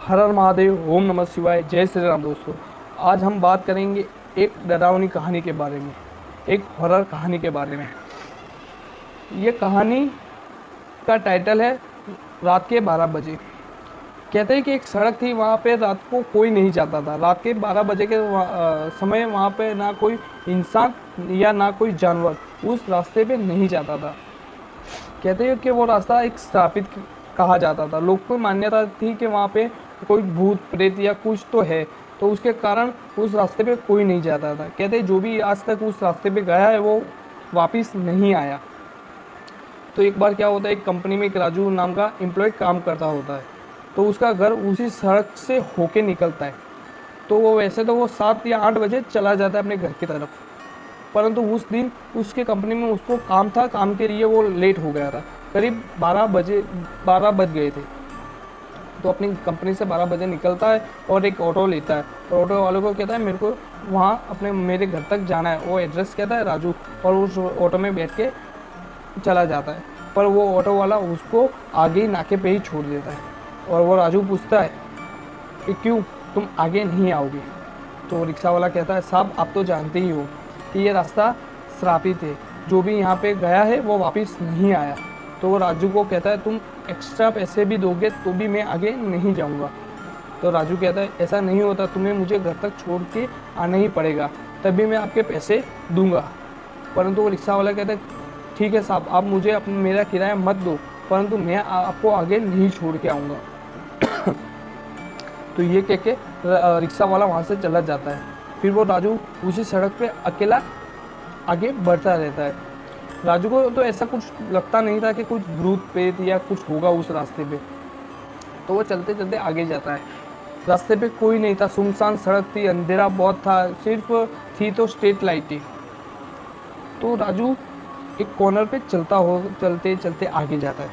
हर हर महादेव, ओम नमः शिवाय, जय श्री राम। दोस्तों, आज हम बात करेंगे एक डरावनी कहानी के बारे में, एक हॉरर कहानी के बारे में। ये कहानी का टाइटल है रात के 12 बजे। कहते हैं कि एक सड़क थी, वहाँ पे रात को कोई नहीं जाता था। रात के 12 बजे के समय वहाँ पे ना कोई इंसान या ना कोई जानवर उस रास्ते पे नहीं जाता था। कहते हैं कि वो रास्ता एक श्रापित कहा जाता था। लोग को मान्यता थी कि वहाँ पे कोई भूत प्रेत या कुछ तो है, तो उसके कारण उस रास्ते पे कोई नहीं जाता था। कहते हैं जो भी आज तक उस रास्ते पे गया है वो वापस नहीं आया। तो एक बार क्या होता है, एक कंपनी में एक राजू नाम का एम्प्लॉय काम करता होता है, तो उसका घर उसी सड़क से होके निकलता है। तो वो वैसे तो वो 7 या 8 बजे चला जाता है अपने घर की तरफ, परंतु उस दिन उसके कंपनी में उसको काम था, काम के लिए वो लेट हो गया था। करीब 12 बज गए थे। तो अपनी कंपनी से 12 बजे निकलता है और एक ऑटो लेता है और ऑटो वाले को कहता है मेरे को वहाँ मेरे घर तक जाना है। वो एड्रेस कहता है राजू, और उस ऑटो में बैठ के चला जाता है। पर वो ऑटो वाला उसको आगे ही नाके पे ही छोड़ देता है और वो राजू पूछता है कि क्यों तुम आगे नहीं आओगे। तो रिक्शा वाला कहता है साहब आप तो जानते ही हो कि ये रास्ता श्रापित है, जो भी यहाँ पे गया है वो वापस नहीं आया। तो वो राजू को कहता है तुम एक्स्ट्रा पैसे भी दोगे तो भी मैं आगे नहीं जाऊँगा। तो राजू कहता है ऐसा नहीं होता, तुम्हें मुझे घर तक छोड़ के आना ही पड़ेगा, तभी मैं आपके पैसे दूंगा। परंतु वो रिक्शा वाला कहता है ठीक है साहब, आप मुझे मेरा किराया मत दो, परंतु मैं आपको आगे नहीं छोड़ के आऊँगा। तो ये कह के रिक्शा वाला वहाँ से चला जाता है। फिर वो राजू उसी सड़क पे अकेला आगे बढ़ता रहता है। राजू को तो ऐसा कुछ लगता नहीं था कि कुछ भूत प्रेत या कुछ होगा उस रास्ते पे। तो वो चलते चलते आगे जाता है। रास्ते पे कोई नहीं था, सुनसान सड़क थी, अंधेरा बहुत था, सिर्फ थी तो स्ट्रीट लाइट थी। तो राजू एक कॉर्नर पे चलते चलते आगे जाता है।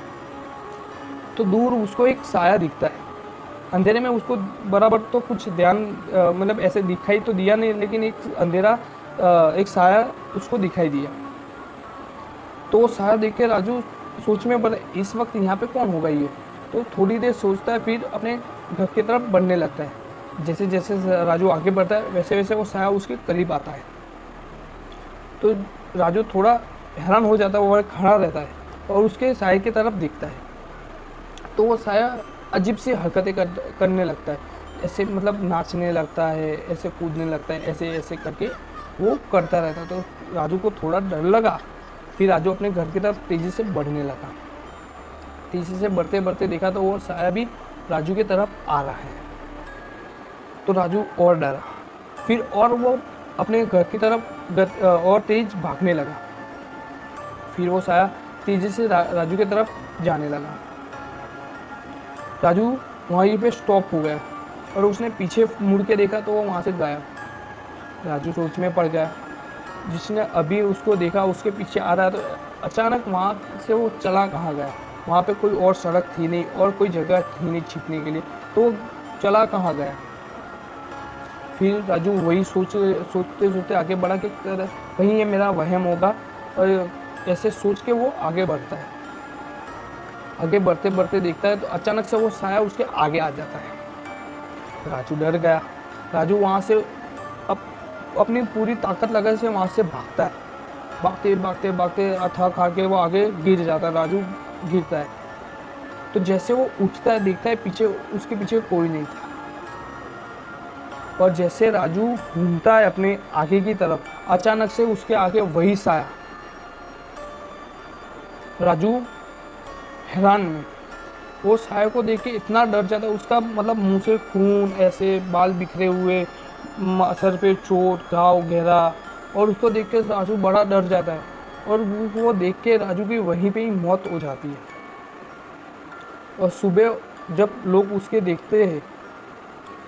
तो दूर उसको एक साया दिखता है। अंधेरे में उसको बराबर तो कुछ ध्यान मतलब ऐसे दिखाई तो दिया नहीं, लेकिन एक अंधेरा एक साया उसको दिखाई दिया। तो वो साया देख के राजू सोच में पड़ा इस वक्त यहाँ पे कौन होगा ये। तो थोड़ी देर सोचता है, फिर अपने घर की तरफ बढ़ने लगता है। जैसे जैसे राजू आगे बढ़ता है वैसे वैसे वो साया उसके करीब आता है। तो राजू थोड़ा हैरान हो जाता है, वो खड़ा रहता है और उसके साये की तरफ देखता है। तो वो साया अजीब सी हरकतें करने लगता है, ऐसे मतलब नाचने लगता है, ऐसे कूदने लगता है, ऐसे ऐसे करके वो करता रहता है। तो राजू को थोड़ा डर लगा। फिर राजू अपने घर की तरफ तेज़ी से बढ़ने लगा। तेज़ी से बढ़ते बढ़ते देखा तो वो साया भी राजू की तरफ आ रहा है। तो राजू और डरा, फिर और वो अपने घर की तरफ और तेज भागने लगा। फिर वो साया तेज़ी से राजू की तरफ जाने लगा। राजू वहीं पे स्टॉप हो गया और उसने पीछे मुड़ के देखा तो वो वहाँ से गायब। राजू सोच में पड़ गया, जिसने अभी उसको देखा उसके पीछे आ रहा है। तो अचानक वहाँ से वो चला कहाँ गया। वहाँ पे कोई और सड़क थी नहीं और कोई जगह थी नहीं छिपने के लिए, तो चला कहाँ गया। फिर राजू वही सोचते सोचते आगे बढ़ा कि कहीं ये मेरा वहम होगा, और ऐसे सोच के वो आगे बढ़ता है। आगे बढ़ते बढ़ते देखता है तो अचानक से वो साया उसके आगे आ जाता है। राजू डर गया। राजू वहाँ से अपनी पूरी ताकत लगा से वहाँ से भागता है। भागते भागते भागते थक हार के वो आगे गिर जाता है। राजू गिरता है। तो जैसे वो उठता है देखता है पीछे, उसके पीछे कोई नहीं था। और जैसे राजू घूमता है अपने आगे की तरफ, अचानक से उसके आगे वही साया। राजू हैरान में वो साया को देख के इतना डर जाता है, उसका मतलब मुंह से खून, ऐसे बाल बिखरे हुए, सर पे चोट, घाव गहरा, और उसको देख के राजू बड़ा डर जाता है। और वो देख के राजू की वहीं पे ही मौत हो जाती है। और सुबह जब लोग उसके देखते हैं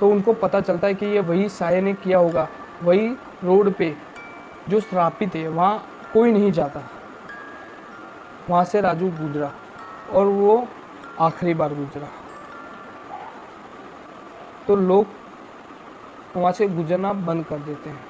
तो उनको पता चलता है कि ये वही साया ने किया होगा। वही रोड पे जो श्रापित है वहाँ कोई नहीं जाता, वहाँ से राजू गुजरा और वो आखिरी बार गुजरा। तो लोग वहाँ से गुजरना बंद कर देते हैं।